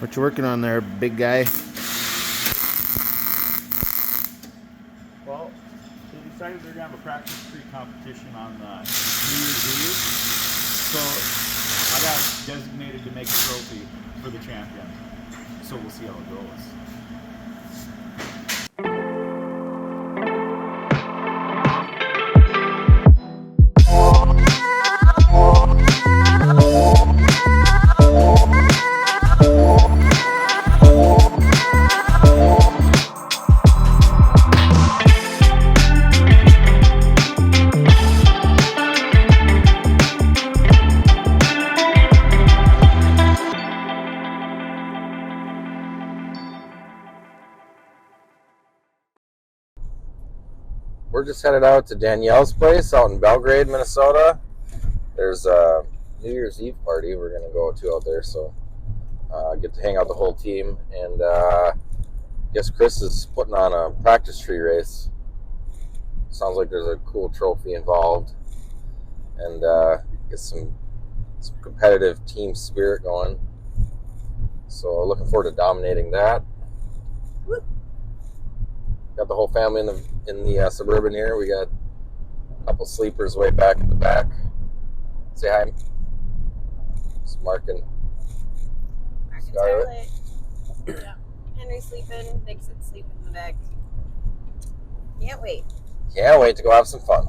What you working on there, big guy? Well, they decided they're going to have a practice tree competition on New Year's Eve. So I got designated to make a trophy for the champion. So we'll see how it goes. We're just headed out to Danielle's place out in Belgrade, Minnesota. There's a New Year's Eve party we're going to go to out there, so get to hang out the whole team. And I guess Chris is putting on a practice tree race. Sounds like there's a cool trophy involved, and get some competitive team spirit going. So looking forward to dominating that. Got the whole family in the Suburban here. We got a couple sleepers way back in the back. Say hi. It's Mark and Scarlett. Yeah. Henry's sleeping. Vixen's sleeping in the back. Can't wait. Can't wait to go have some fun.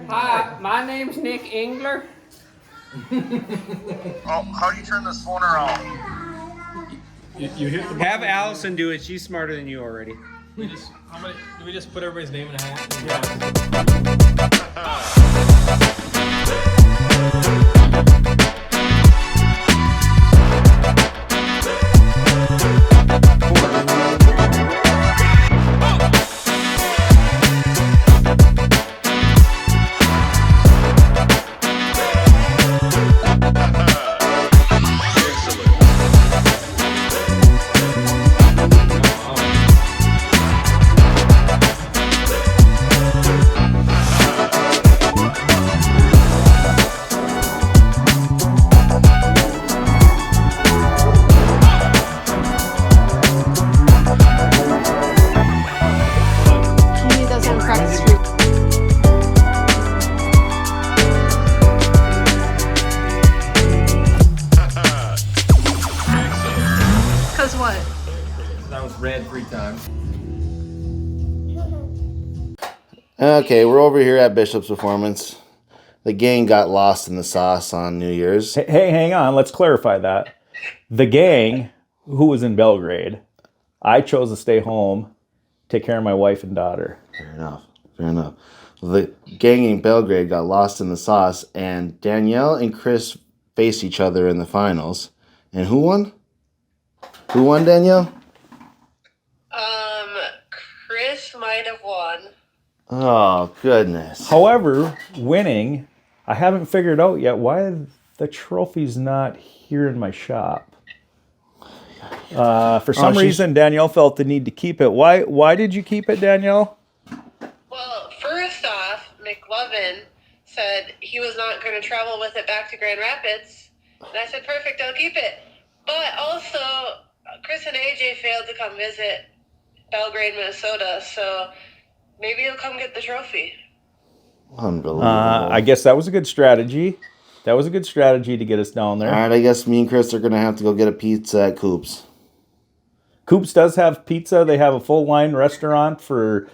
Hi, my name's Nick Engler. Oh, how do you turn this phone around? You hit the Have Allison do it. She's smarter than you already. Do we just put everybody's name in a hat? Red 3 times. Okay, we're over here at Bishop's Performance. The gang got lost in the sauce on New Year's. Hey, hang on. Let's clarify that. The gang, who was in Belgrade, I chose to stay home, take care of my wife and daughter. Fair enough. The gang in Belgrade got lost in the sauce, and Danielle and Chris faced each other in the finals. And who won? Who won, Danielle? Chris might have won. Oh, goodness. However, winning, I haven't figured out yet why the trophy's not here in my shop. For some reason, Danielle felt the need to keep it. Why did you keep it, Danielle? Well, first off, McLovin said he was not going to travel with it back to Grand Rapids. And I said, perfect, I'll keep it. But also, Chris and AJ failed to come visit Belgrade, Minnesota, so maybe he'll come get the trophy. Unbelievable. I guess that was a good strategy. That was a good strategy to get us down there. All right, I guess me and Chris are going to have to go get a pizza at Coop's. Coop's does have pizza. They have a full-line restaurant for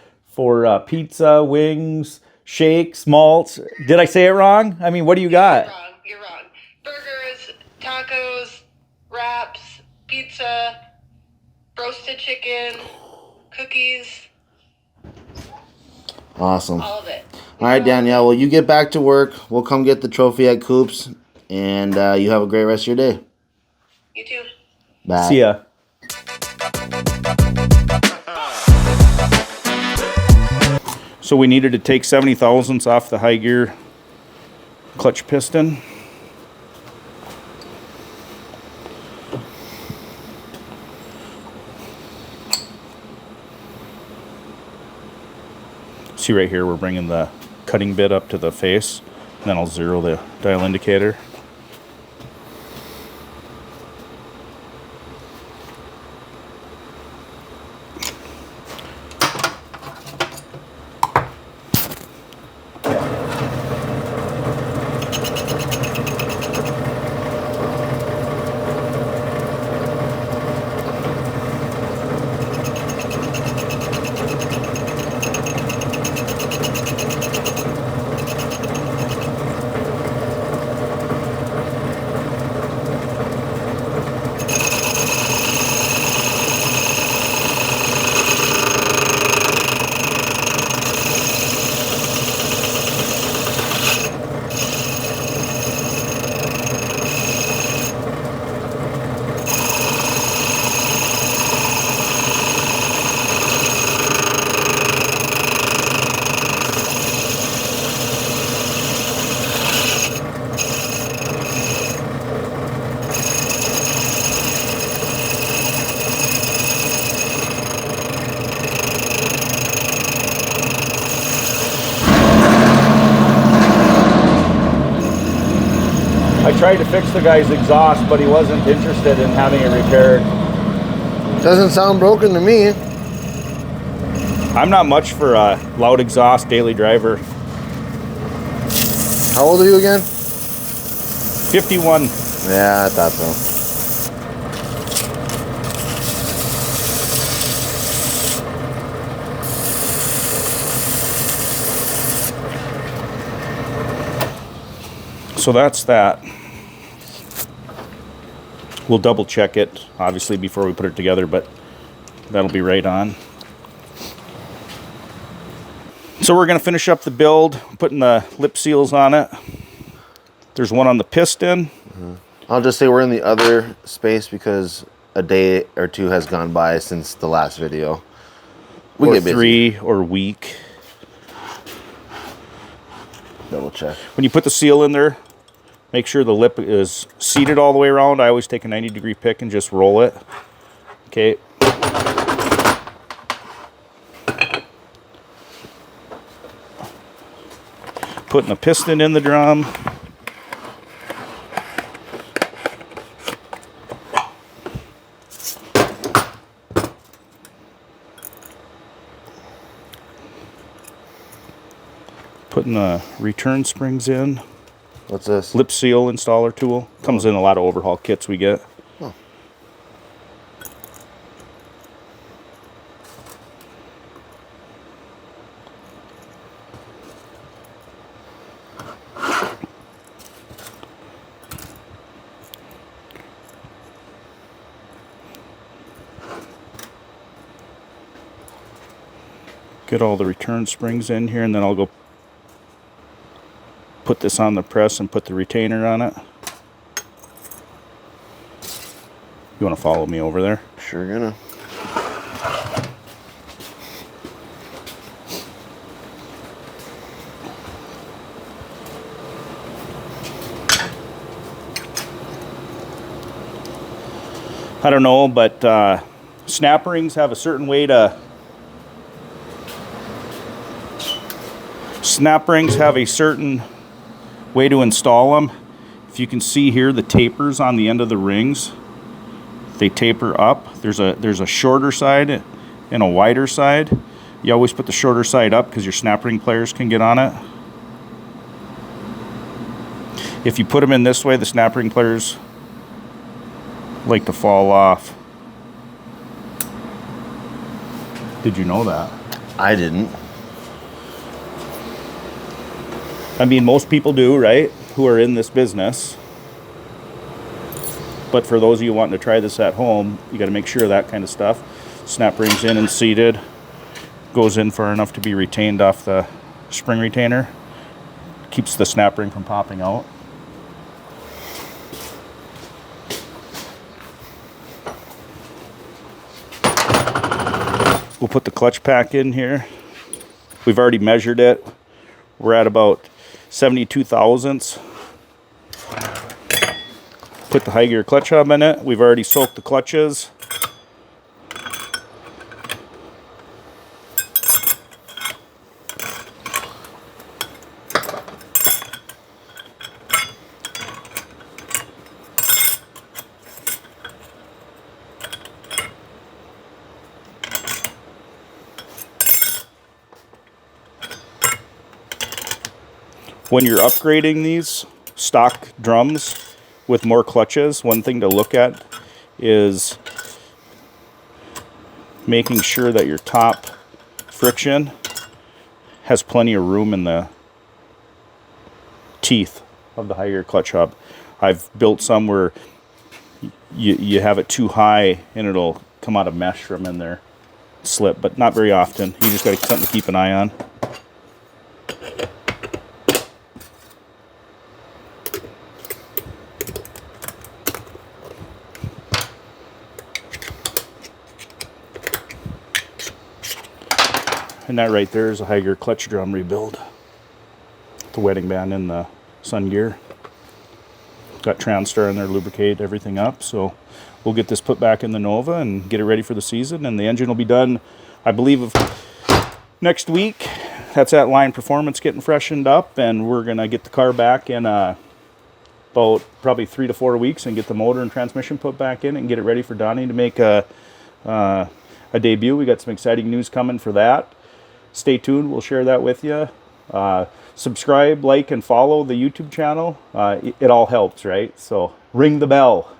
pizza, wings, shakes, malts. Did I say it wrong? I mean, what do you got? You're wrong. Burgers, tacos, wraps, pizza, roasted chicken, cookies. Awesome. All of it. All right, Danielle, well, you get back to work. We'll come get the trophy at Coop's, and you have a great rest of your day. You too. Bye. See ya. So we needed to take 70 thousandths off the high gear clutch piston. See right here, we're bringing the cutting bit up to the face, and then I'll zero the dial indicator. I tried to fix the guy's exhaust, but he wasn't interested in having it repaired. Doesn't sound broken to me. I'm not much for a loud exhaust daily driver. How old are you again? 51. Yeah, I thought so. So that's that. We'll double check it, obviously, before we put it together, but that'll be right on. So we're going to finish up the build, putting the lip seals on it. There's one on the piston. I'll just say we're in the other space because a day or two has gone by since the last video. We Or get busy. 3 or week. Double check. When you put the seal in there, make sure the lip is seated all the way around. I always take a 90-degree pick and just roll it. Okay. Putting the piston in the drum. Putting the return springs in. What's this? Lip seal installer tool. Comes in a lot of overhaul kits we get. Oh. Get all the return springs in here, and then I'll go put this on the press and put the retainer on it. You want to follow me over there? Sure gonna. I don't know, but snap rings have a certain way to... Snap rings have a certain way to install them. If you can see here, the tapers on the end of the rings, they taper up. There's a shorter side and a wider side. You always put the shorter side up because your snap ring players can get on it. If you put them in this way, the snap ring players like to fall off. Did you know that? I didn't. I mean, most people do, right? Who are in this business. But for those of you wanting to try this at home, you got to make sure of that kind of stuff. Snap rings in and seated. Goes in far enough to be retained off the spring retainer. Keeps the snap ring from popping out. We'll put the clutch pack in here. We've already measured it. We're at about 72 thousandths. Put the high gear clutch hub in it. We've already soaked the clutches. When you're upgrading these stock drums with more clutches, one thing to look at is making sure that your top friction has plenty of room in the teeth of the higher clutch hub. I've built some where you have it too high and it'll come out of mesh from in there, slip, but not very often. You just got something to keep an eye on. And that right there is a high gear clutch drum rebuild. The wedding band and the sun gear. Got Transtar in there, lubricate everything up. So we'll get this put back in the Nova and get it ready for the season. And the engine will be done, I believe, next week. That's that line performance getting freshened up. And we're going to get the car back in about probably 3 to 4 weeks and get the motor and transmission put back in and get it ready for Donnie to make a debut. We got some exciting news coming for that. Stay tuned. We'll share that with you. Subscribe, like, and follow the YouTube channel. It all helps, right? So ring the bell.